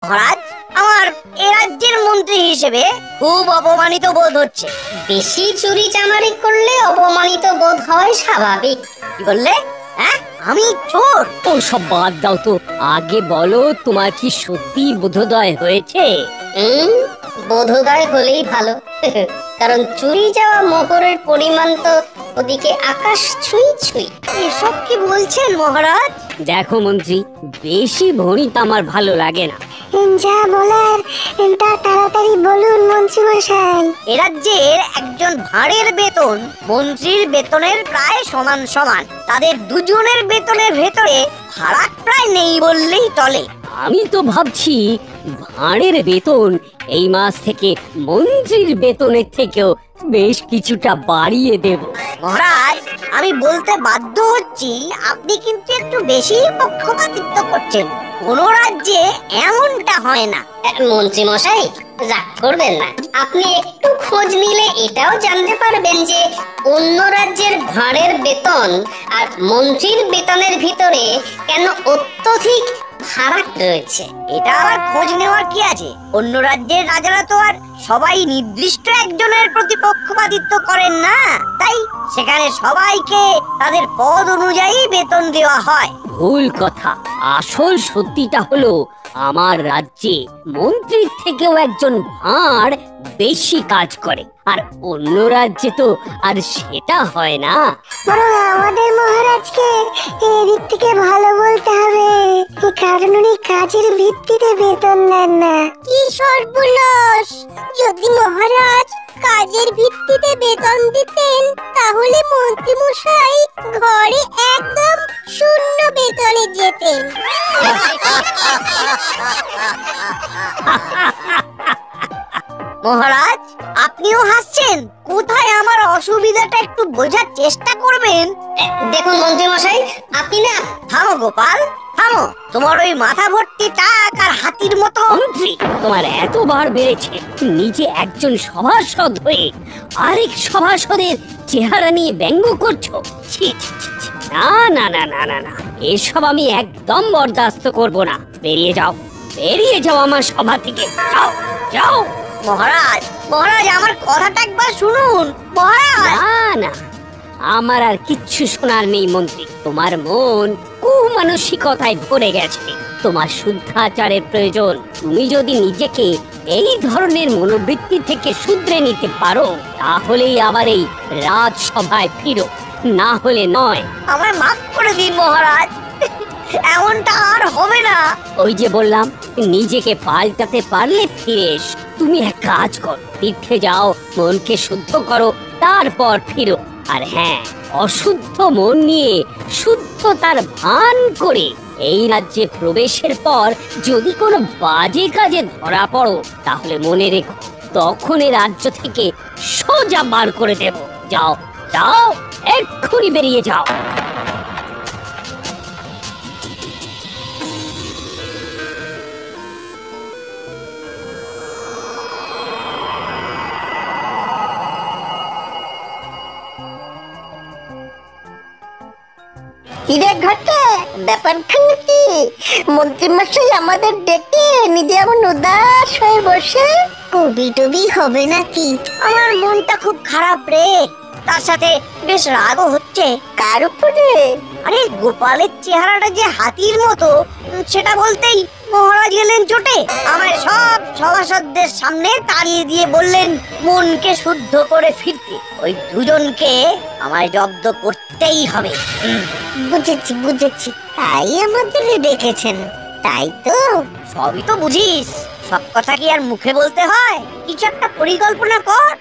মহারাজ, আমার এ রাজ্যের মন্ত্রী হিসেবে খুব অপমানিত বোধ হচ্ছে। বেশি চুরি চামারি করলে অপমানিত বোধ হয় স্বাভাবিক। কি বললে? হ্যাঁ, আমি চোর? ও সব বাদ দাও তো, আগে বলো তোমার কি সত্যি বোধোদয় হয়েছে? বোধোদয় হলেই ভালো। কারণ চুরি যাওয়া মোহরের পরিমাণ তো ওদিকে আকাশ ছুঁই ছুঁই। এসব কি বলছেন মহারাজ? দেখো মন্ত্রী, বেশি ভণিত আমার ভালো লাগে না। যা বলার তা তাড়াতাড়ি বলুন মন্ত্রী মশাই। এ রাজ্যের একজন ভাঁড়ের বেতন মন্ত্রীর বেতনের প্রায় সমান সমান। তাদের দুজনের বেতনের ভেতরে ফারাক প্রায় নেই বললেই চলে। আমি তো ভাবছি ভাঁড়ের বেতন এই মাস থেকে মন্ত্রীর বেতনের থেকেও বেশ কিছুটা বাড়িয়ে দেব। মহারাজ, আমি বলতে বাধ্য হচ্ছি, আপনি কিন্তু একটু বেশি পক্ষপাতিত্ব করছেন। কোন রাজ্যে এমনটা হয় না। মন্ত্রী মশাই রাগ করবেন না, আপনি একটু খোঁজ নিলে এটাও জানতে পারবেন যে অন্য রাজ্যের ভাঁড়ের বেতন আর মন্ত্রীর বেতনের ভিতরে কেন অত্যধিক ফারাক রয়েছে। এটা আবার খোঁজ নেওয়ার কি আছে? অন্য রাজ্যের রাজারা তো আর সবাই নির্দিষ্ট একজনের প্রতি পক্ষপাতিত্ব করেন না, তাই সেখানে সবাইকে তাদের পদ অনুযায়ী বেতন দেওয়া হয়। ভুল কথা। আসল সত্যিটা হলো আমার রাজ্যে মন্ত্রীর থেকেও একজন ভাঁড় বেশি কাজ করে, আর অন্য রাজ্যে তো আর সেটা হয় না। বরং আমাদের মহারাজকে এদিক থেকে ভালো বলতে হবে, কারণ উনি কাজের ভিত্তিতে বেতন নেন না। কি সর্বনাশ! যদি মহারাজ কাজের ভিত্তিতে বেতন দিতেন তাহলে মন্ত্রী মশাই ঘরে একদম শূন্য বেতনে যেতেন। মহারাজ, আপনিও হাসছেন? কোথায় আমার অসুবিধাটা একটু বোঝার চেষ্টা করবেন। দেখুন মন্ত্রী মশাই, আপনি না। থামো গোপাল, থামো। তোমার ওই মাথা ভর্তি টাক আর হাতির মতো। মন্ত্রী, তোমার এতবার বেড়েছে, নিজে একজন সভাসদ হয়ে আরেক সভাসদের চেহারা নিয়ে ব্যঙ্গ করছো। ছি ছি ছি ছি। না না না না না না, এসব আমি একদম বরদাস্ত করব না। বেরিয়ে যাও, বেরিয়ে যাও আমার সভা থেকে। যাও যাও। মহারাজ, মহারাজ, আমার কথাটা একবার শুনুন। মহারাজ, না না, আমার আর কিচ্ছু শোনার নেই মন্ত্রী। তোমার মন কুমানসিকতায় ভরে গেছে, তোমার শুদ্ধাচারের প্রয়োজন। তুমি যদি নিজেকে এই ধরনের মনোবৃত্তি থেকে শুধরে নিতে পারো, তাহলেই আবার এই রাজসভায় ফিরো, না হলে নয়। আমায় মাফ করে দিন মহারাজ, এমনটা আর হবে না। ওই যে বললাম, নিজেকে পাল্টাতে পারলে ফিরে এসো। তুমি এক কাজ করো, তীর্থে যাও, মনকে শুদ্ধ করো, তারপর ফিরো। আর হ্যাঁ, অশুদ্ধ মন নিয়ে শুদ্ধতার ভান করে এই রাজ্যে প্রবেশের পর যদি কোনো বাজে কাজে ধরা পড়ো, তাহলে মনে রেখো, তখন এই রাজ্য থেকে সোজা বার করে দেব। যাও যাও, এক্ষুনি বেরিয়ে যাও। হিরে ঘটে ব্যাপারখানে কি? মন্ত্রী মশাই আমাদের ডেকে নিজে এমন উদাস হয়ে বসে কবি টবি হবে নাকি? আমার মনটা খুব খারাপ রে, তার সাথে বেশ রাগও হচ্ছে। কার উপরে? আরে গোপালের চেহারাটা যে হাতির মতো, সেটা বলতেই মহারাজ গেলেন চোটে। আমায় সব সভাসদদের সামনে তাড়িয়ে দিয়ে বললেন মনকে শুদ্ধ করে ফিরতে। ওই দুজনকে আমায় জব্দ করতেই হবে। বুঝেছি বুঝেছি, তাই আমাদের ডেকেছেন, তাই তো? সবই তো বুঝিস, সব কথা কি আর মুখে বলতে হয়? কিছু একটা পরিকল্পনা কর।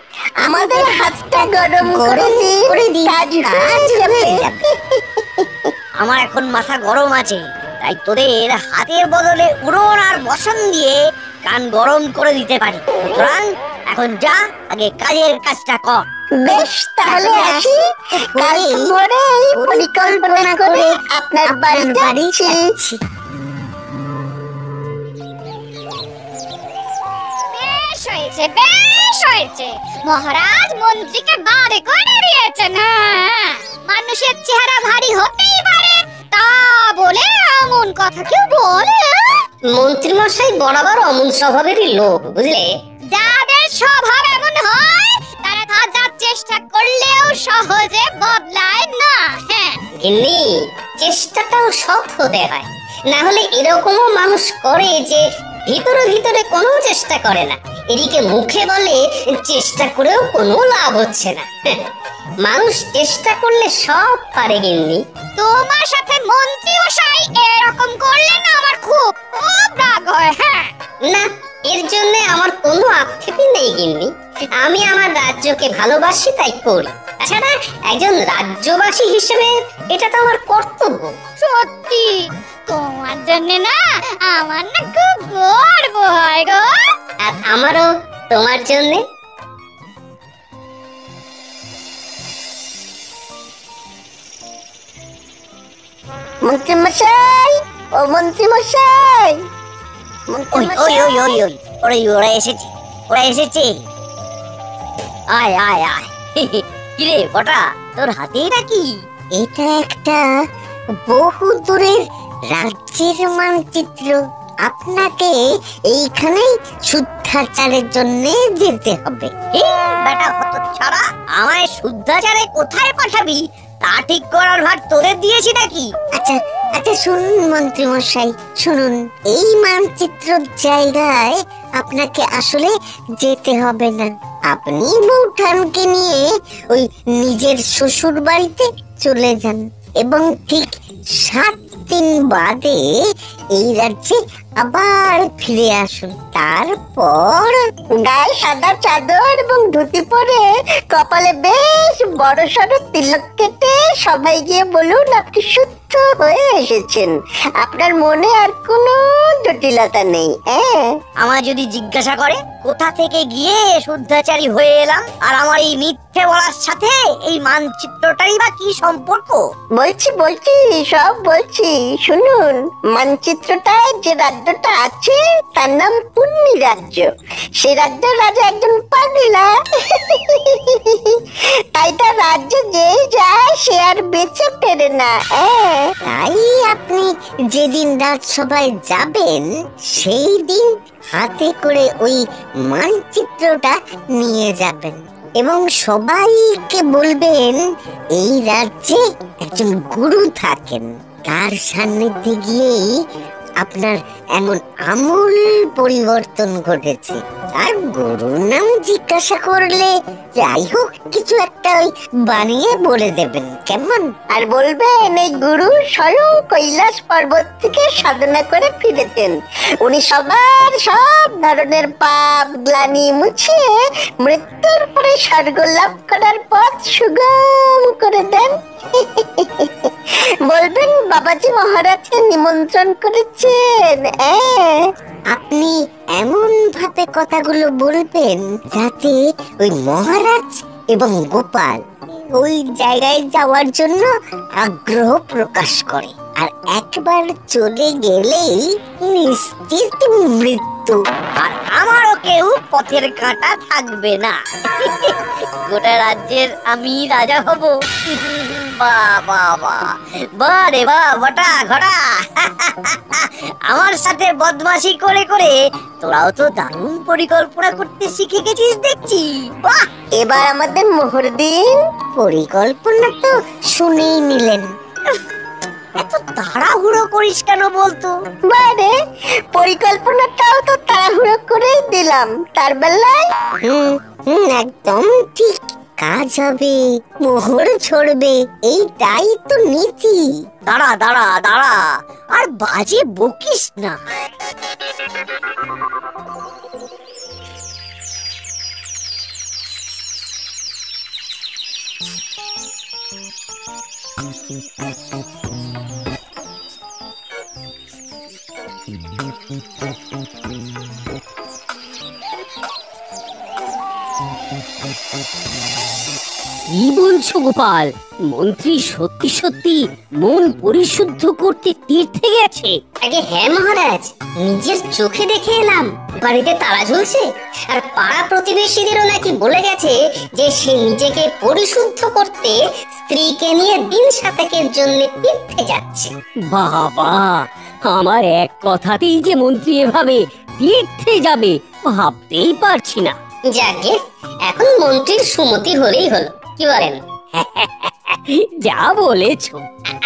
আমাদের হাতটা গরম করে দিন, কাজ হয়ে যাবে। আমার এখন মাথা গরম আছে, তাই তোদের হাতের বদলে উড়ন আর বসন দিয়ে কান গরম করে দিতে পারি। সুতরাং এখন যা, আগে কাজের কাজটা কর। বেশ, তাহলে আসি। কাল ভোরেই পরিকল্পনা করে আপনার বাড়িতে যাচ্ছি। বেশ হয়েছে, বেশ হয়েছে। মহারাজ মন্ত্রীকে বারে করে দিয়েছেন। মানুষের চেহারা ভারী হতেই পারে, তা বলে এমন কথা কেউ বলে? মন্ত্রী মশাই বরাবর অমন স্বভাবেরই লোক, বুঝলে? যাদের স্বভাব এমন হয় তারা হাজার চেষ্টা করলেও সহজে বদলায় না। হ্যাঁ গিন্নি, চেষ্টাটাও সৎ হতে হয়, না হলে এরকমও মানুষ করে যে ভিতরে ভিতরে কোনো চেষ্টা করে না, এদিকে মুখে বলে চেষ্টা করেও কোনো লাভ হচ্ছে না। মানুষ চেষ্টা করলে সব পারে গিন্নি। তোমার সাথে মন্ত্রী মশাই এরকম করলে না আমার খুব খুব রাগ হয়। হ্যাঁ না, এর জন্য আমার কোনো আক্ষেপই নেই গিন্নি। আমি আমার রাজ্যকে ভালোবাসি, তাই করি। তাছাড়া একজন রাজ্যবাসী হিসেবে এটা তো আমার কর্তব্য। সত্যি তোমার জন্য না আমার না খুব গর্ব হয় গো। আর আমারও তোমার জন্য। মন্ত্রী মশাই, ও মন্ত্রী মশাই, ওই ওই ওই ওই ওই ওরা এসেছে, ওরা এসেছে। আয় আয় আয়। কিরে বটা, তোর হাতে নাকি? এটা একটা বহু দূরের রাজ্যের মানচিত্র। আপনাকে এইখানেই শুদ্ধাচারের জন্য যেতে হবে। বেটা হতচ্ছাড়া, আমায় শুদ্ধাচারে কোথায় পাঠাবি তা ঠিক করার ভার তোদের দিয়েছি নাকি? আচ্ছা আচ্ছা, শুনুন মন্ত্রী মশাই, শুনুন। এই মানচিত্রের জায়গায় আপনাকে আসলে যেতে হবে না। আপনি বৌঠানকে নিয়ে ওই নিজের শ্বশুর বাড়িতে চলে যান এবং ঠিক 7 দিন বাদে এই রাজ্যে আবার ফিরে আসুন। তারপর গায়ে সাদা চাদর এবং ধুতি পরে কপালে বেশ বড় সড়ো তিলক কেটে সবাই গিয়ে বলুন আপনি শুদ্ধ হয়ে এসেছেন। আপনার মনে আর কোনো জটিলতা নেই। আমার যদি জিজ্ঞাসা করে কোথা থেকে গিয়ে শুদ্ধাচারী হয়ে এলাম, আর আমার এই মিথ্যে বলার সাথে এই মানচিত্রটারই বা কি সম্পর্ক? বলছি বলছি সব বলছি, শুনুন। মানচিত্রটায় যে রাজ্যটা আছে তার নাম পুণ্যি রাজ্য। সে রাজ্যের রাজা একজন পাগলা। তাই তার রাজ্যে যে যায় সে আর বেঁচে ফেরে না। তাই আপনি যেদিন রাজসভায় যাবেন সেই দিন হাতে করে ওই মানচিত্রটা নিয়ে যাবেন এবং সবাইকে বলবেন এই রাজ্যে একজন গুরু থাকেন, তার সান্নিধ্যে গিয়েই আপনার এমন আমূল পরিবর্তন ঘটেছে। আর গুরুর নাম জিজ্ঞাসা করলে যাই হোক কিছু একটা ওই বানিয়ে বলে দেবেন, কেমন? আর বলবেন এই গুরু স্বয়ং কৈলাস পর্বত থেকে সাধনা করে ফিরেছেন। উনি সবার সব ধরনের পাপ গ্লানি মুছিয়ে মৃত্যুর পরে স্বর্গ লাভ করার পথ সুগম করে দেন। বলবেন বাবাজি মহারাজকে নিমন্ত্রণ করেছেন। আপনি এমন ভাবে কথাগুলো বলবেন যাতে ওই মহারাজ এবং গোপাল ওই জায়গায় যাওয়ার জন্য আগ্রহ প্রকাশ করে, আর একবার চলে গেলেই নিশ্চিত মৃত্যু। আর আমারও কেউ পথের কাঁটা থাকবে না। গোটা রাজ্যের আমি রাজা হব। বাহ বাহ বাহ, বাহ রে বাহ বটা ঘটা। আমার সাথে বদমাশি করে করে তোরাও তো দারুণ পরিকল্পনা করতে শিখে গেছিস দেখছি। বাহ, এবার আমাদের মোহর দিন। পরিকল্পনা তো শুনেই নিলেন। এত তাড়াহুড়ো করিস কেন বলতো? বারে পরিকল্পনাটাও তো তাড়াহুড়ো করেই দিলাম। তার বেলায় একদম ঠিক কাজ হবে, মোহর ছড়বে, এইটাই তো নীতি। দাঁড়া দাঁড়া দাঁড়া, আর বাজে বকিস না। কি বলছো গোপাল? মন্ত্রী সত্যি সত্যি মন পরিশুদ্ধ করতে তীর্থে গেছে? আগে হ্যাঁ মহারাজ, নিজের চোখে দেখে এলাম। বাড়িতে তালা ঝুলছে, আর পাড়া প্রতিবেশীদেরও নাকি বলে গেছে যে সে নিজেকে পরিশুদ্ধ করতে স্ত্রীকে নিয়ে দিন সাতেকের জন্য তীর্থে যাচ্ছে। বাবা, আমার এক কথাতেই যে মন্ত্রী এভাবে তীর্থে যাবে ভাবতেই পারছি না। যাকে এখন মন্ত্রীর সুমতি হলেই হলো, কি বলেন? যা বলেছো।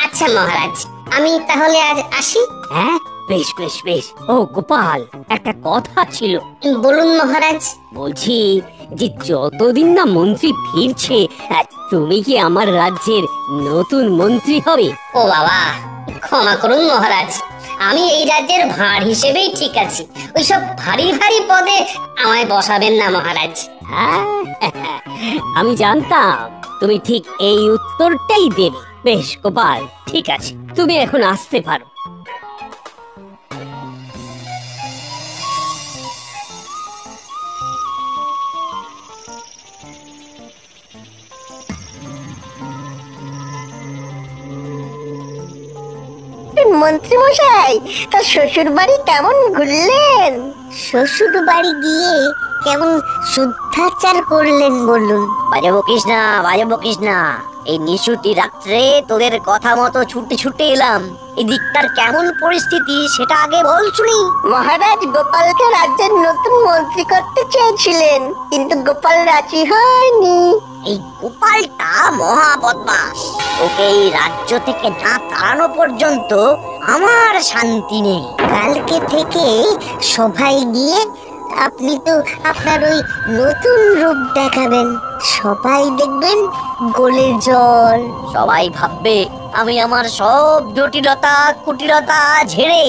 আচ্ছা মহারাজ, আমি তাহলে আজ আসি। হ্যাঁ, বেশ বেশ বেশ। ও গোপাল, একটা কথা ছিল। বলুন মহারাজ। বলছি যে যতদিন না মন্ত্রী ফিরছে, তুমি কি আমার রাজ্যের নতুন মন্ত্রী হবে? ও বাবা, ক্ষমা করুন মহারাজ, আমি এই রাজ্যের ভাঁড় হিসেবেই ঠিক আছি। ওইসব ভারী ভারী পদে আমায় বসাবেন না মহারাজ। হ্যাঁ, আমি জানতাম তুমি ঠিক এই উত্তরটাই দেবে। বেশ গোপাল, ঠিক আছে, তুমি এখন আসতে পারো। মন্ত্রী মশাই, তার শ্বশুর বাড়ি কেমন ঘুরলেন? শ্বশুর বাড়ি গিয়ে কেমন শুদ্ধাচার করলেন বলুন? বাজে বকিস না, বাজে বকিস না। এই নিশুতি রাত্রে তোদের কথা মতো ছুটে ছুটে এলাম। এদিকটার কেমন পরিস্থিতি সেটা আগে বল শুনি। মহারাজ গোপালকে রাজ্যের নতুন মন্ত্রী করতে চেয়েছিলেন, কিন্তু গোপাল রাজি হয়নি। এই গোপালটা মহা বদমাস। ওকে এই রাজ্য থেকে না তাড়ানো পর্যন্ত আমার শান্তি নেই। কালকে থেকে সবাই গিয়ে আপনি তো আপনার ওই নতুন রূপ দেখাবেন, সবাই দেখবেন গোলে জল। সবাই ভাববে আমি আমার সব জটিলতা কুটিলতা ঝেড়ে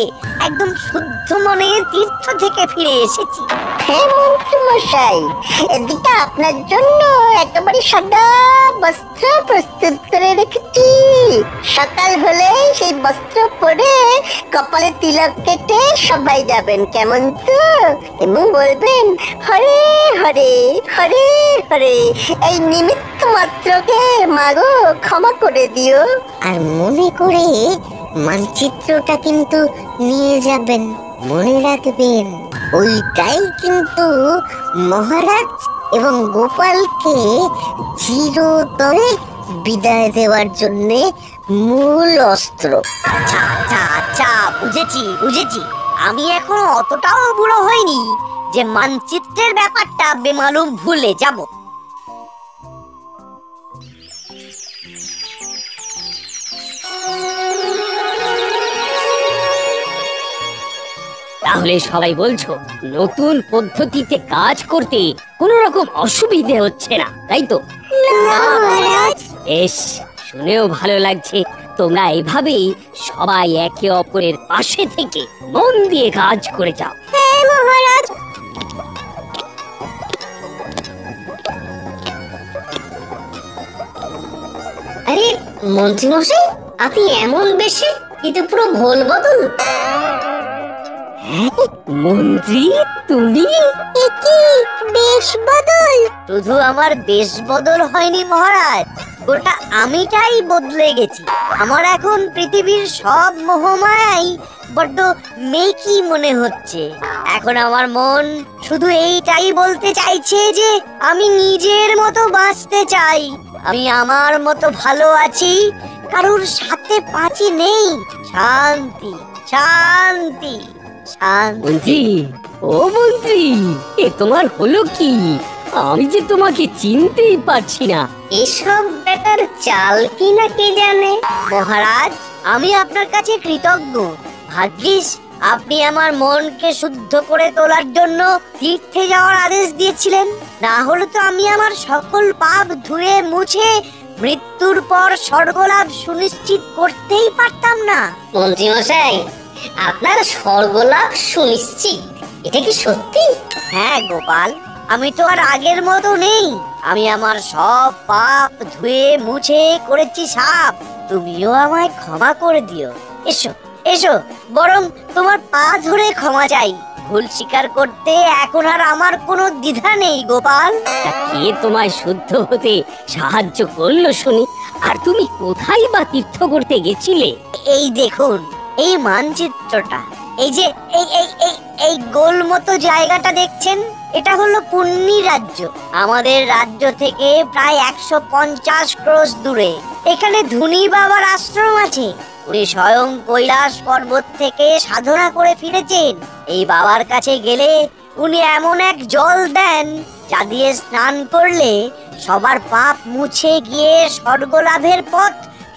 একদম শুদ্ধ মনে তীর্থ থেকে ফিরে এসেছি। হ্যাঁ মন্ত্রী মশাই, এদিকে আপনার জন্য একেবারে সাদা বস্ত্র প্রস্তুত করে রেখেছি। সকাল হলে সেই বস্ত্র পরে কপালে তিলক কেটে সবাই যাবেন, কেমন তো? এবং বলবেন হরে হরে হরে হরে, এই নিমিত্ত মাত্রকে মাগো ক্ষমা করে দিও। আর মনে করে মানচিত্রটা কিন্তু নিয়ে যাবেন, মনে রাখবেন ওইটাই কিন্তু মহারাজ এবং গোপালকে চিরতরে বিদায় দেওয়ার জন্য মূল অস্ত্র। আচ্ছা আচ্ছা আচ্ছা, বুঝেছি বুঝেছি। আমি এখন অতটাও বুড়ো হইনি যে মানচিত্রের ব্যাপারটা বেমালুম ভুলে যাব। তাহলে সবাই বলছো নতুন পদ্ধতিতে কাজ করতে কোনো রকম অসুবিধে হচ্ছে না, তাই তো? বেশ, শুনেও ভালো লাগছে। তোমরা এভাবেই সবাই একে অপরের পাশে থেকে মন দিয়ে কাজ করে যাও। হ্যাঁ মহারাজ। আরে মন্ত্রী মশাই, আপনি এমন বেশে, কিন্তু পুরো ভোল বদল। মন্ত্রী তুমি? কি বেশ বদল? শুধু আমার বেশ বদল হয়নি মহারাজ, গোটা আমিটাই বদলে গেছি। আমার এখন পৃথিবীর সব মোহমায়াই বড্ড মেকি মনে হচ্ছে। এখন আমার মন শুধু এইটাই বলতে চাইছে যে আমি নিজের মতো বাঁচতে চাই। আমি আমার মতো ভালো আছি, কারোর সাথে পাঁচি নেই। শান্তি শান্তি শান্তি। মন্ত্রী, ও মন্ত্রী, এ তোমার হলো কি? আমি যে তোমাকে চিনতেই পারছি না। এসব ব্যাটার চাল কি না কে জানে। মহারাজ, আমি আপনার কাছে কৃতজ্ঞ। ভাগ্যিস আপনি আমার মনকে শুদ্ধ করে তোলার জন্য তীর্থে যাওয়ার আদেশ দিয়েছিলেন। না হলে তো আমি আমার সকল পাপ ধুয়ে মুছে মৃত্যুর পর স্বর্গলাভ সুনিশ্চিত করতেই পারতাম না। মন্ত্রী মশাই, আপনার স্বর্গলাভ সুনিশ্চিত, এটা কি সত্যি? হ্যাঁ গোপাল, আমি তো আর আগের মতো নেই। আমি আমার সব পাপ ধুয়ে মুছে করেছি সাফ। তুমিও আমায় ক্ষমা করে দিও। এসো এসো, বরং তোমার পা ধরে ক্ষমা চাই। ভুল স্বীকার করতে এখন আর আমার কোনো দ্বিধা নেই গোপাল। তা কে তোমায় শুদ্ধ হতে সাহায্য করলো শুনি? আর তুমি কোথায় বা তীর্থ করতে গেছিলে? এই দেখুন এই মানচিত্রটা, এই যে এই এই এই এই গোল মতো জায়গাটা দেখছেন, এটা হলো পুণ্যি রাজ্য। আমাদের রাজ্য থেকে প্রায় 150 ক্রোশ দূরে এখানে ধুনি বাবার আশ্রম আছে। উনি স্বয়ং কৈলাস পর্বত থেকে সাধনা করে ফিরেছেন। এই বাবার কাছে গেলে উনি এমন এক জল দেন যা দিয়ে স্নান করলে সবার পাপ মুছে গিয়ে স্বর্গলাভের পথ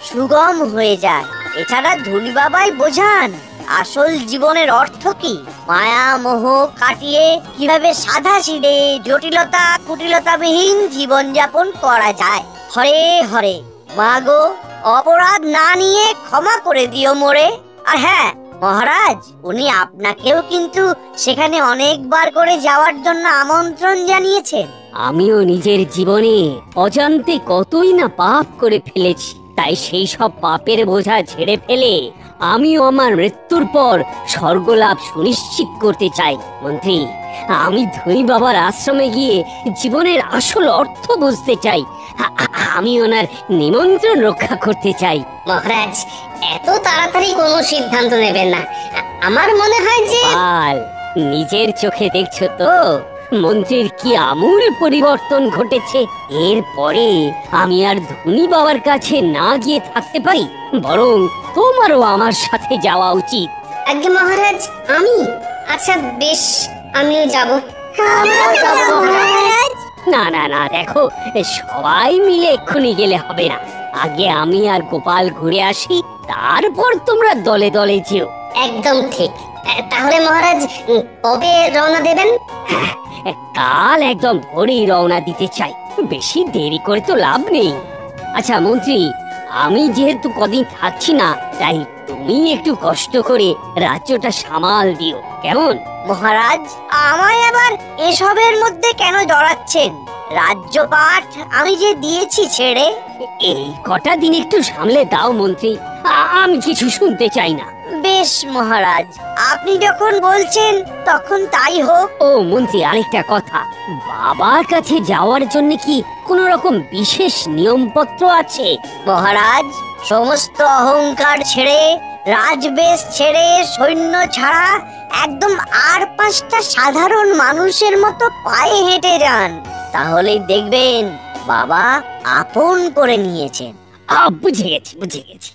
সুগম হয়ে যায়। এছাড়া ধুনি বাবাই বোঝান আসল জীবনের অর্থ কি, মায়া মোহ কাটিয়ে কিভাবে সাধাসিধে জটিলতা কুটিলতাবিহীন জীবন যাপন করা যায়। হরে হরে মা গো, অপরাধ না নিয়ে ক্ষমা করে দিও মোরে। আর হ্যাঁ মহারাজ, উনি আপনাকেও কিন্তু সেখানে অনেকবার করে যাওয়ার জন্য আমন্ত্রণ জানিয়েছেন। আমিও নিজের জীবনে অজান্তে কতই না পাপ করে ফেলেছি, তাই সেই সব পাপের বোঝা ছেড়ে ফেলে আমিও আমার মৃত্যুর পর স্বর্গলাভ সুনিশ্চিত করতে চাই। মন্ত্রী, আমি ধনী বাবার আশ্রমে গিয়ে জীবনের আসল অর্থ বুঝতে চাই। আমি ওনার নিমন্ত্রণ রক্ষা করতে চাই। মহারাজ, এত তাড়াতাড়ি কোনো সিদ্ধান্ত নেবেন না। আমার মনে হয় যে নিজের চোখে দেখছো তো মন্ত্রীর কি আমূল পরিবর্তন ঘটেছে। এরপরে আমি আর ধনী বাবার কাছে না গিয়ে থাকতে পারি, বরং তোমারও আমার সাথে যাওয়া উচিত। আজ্ঞে মহারাজ, আমি? আচ্ছা বেশ, আমিও যাব। না না না, দেখো সবাই মিলে এক্ষুনি গেলে হবে না। আগে আমি আর গোপাল ঘুরে আসি, তারপর তোমরা দলে দলে যেও। একদম ঠিক। তাহলে মহারাজ কবে রওনা দেবেন? কাল একদম ভোরেই রওনা দিতে চাই, বেশি দেরি করে তো লাভ নেই। আচ্ছা মন্ত্রী, আমি যেহেতু কদিন থাকছি না, তাই তুমি একটু কষ্ট করে রাজ্যটা সামাল দিও, কেমন? মহারাজ, আমায় আবার এসবের মধ্যে কেন জড়াচ্ছেন? রাজ্যপাঠ আমি যে দিয়েছি ছেড়ে। এই কটা দিন একটু সামলে দাও মন্ত্রী, আমি কিছু শুনতে চাই না। বেশ মহারাজ, আপনি যখন বলছেন তখন তাই হোক। ও মন্ত্রী, আরেকটা কথা, বাবার কাছে যাওয়ার জন্য কি কোন রকম বিশেষ নিয়মপত্র আছে? মহারাজ, সমস্ত অহংকার ছেড়ে, রাজবেশ ছেড়ে, সৈন্য ছাড়া একদম আর 5টা সাধারণ মানুষের মতো পায়ে হেঁটে যান, তাহলেই দেখবেন বাবা আপন করে নিয়েছেন। বুঝে গেছি বুঝে গেছি।